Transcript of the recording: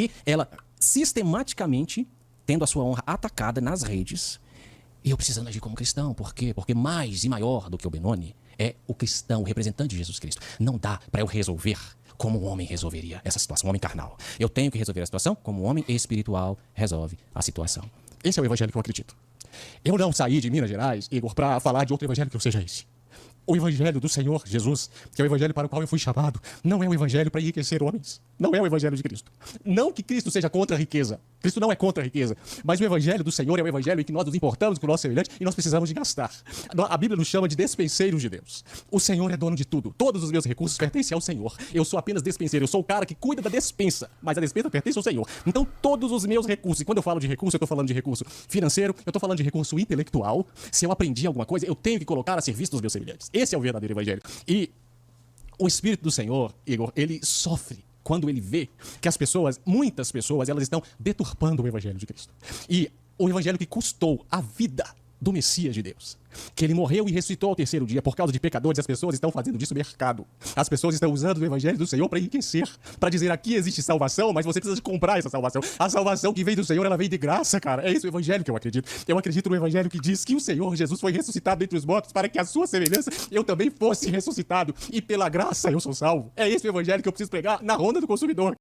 E ela sistematicamente tendo a sua honra atacada nas redes. E eu precisando agir como cristão. Por quê? Porque mais e maior do que o Benoni é o cristão, o representante de Jesus Cristo. Não dá para eu resolver como um homem resolveria essa situação, um homem carnal. Eu tenho que resolver a situação como um homem espiritual resolve a situação. Esse é o evangelho que eu acredito. Eu não saí de Minas Gerais, Igor, para falar de outro evangelho que não seja esse. O evangelho do Senhor Jesus, que é o evangelho para o qual eu fui chamado, não é o evangelho para enriquecer homens. Não é o evangelho de Cristo. Não que Cristo seja contra a riqueza. Cristo não é contra a riqueza. Mas o evangelho do Senhor é o evangelho em que nós nos importamos com o nosso semelhante e nós precisamos de gastar. A Bíblia nos chama de despenseiros de Deus. O Senhor é dono de tudo. Todos os meus recursos pertencem ao Senhor. Eu sou apenas despenseiro. Eu sou o cara que cuida da despensa. Mas a despensa pertence ao Senhor. Então todos os meus recursos, e quando eu falo de recurso, eu estou falando de recurso financeiro, eu estou falando de recurso intelectual. Se eu aprendi alguma coisa, eu tenho que colocar a serviço dos meus semelhantes. Esse é o verdadeiro evangelho. E o Espírito do Senhor, Igor, ele sofre quando ele vê que as pessoas, muitas pessoas, elas estão deturpando o evangelho de Cristo. E o evangelho que custou a vida do Messias de Deus, que ele morreu e ressuscitou ao terceiro dia por causa de pecadores, as pessoas estão fazendo disso mercado. As pessoas estão usando o evangelho do Senhor para enriquecer, para dizer aqui existe salvação, mas você precisa de comprar essa salvação. A salvação que vem do Senhor, ela vem de graça, cara. É esse o evangelho que eu acredito. Eu acredito no evangelho que diz que o Senhor Jesus foi ressuscitado dentre os mortos para que a sua semelhança eu também fosse ressuscitado e pela graça eu sou salvo. É esse o evangelho que eu preciso pregar na ronda do consumidor.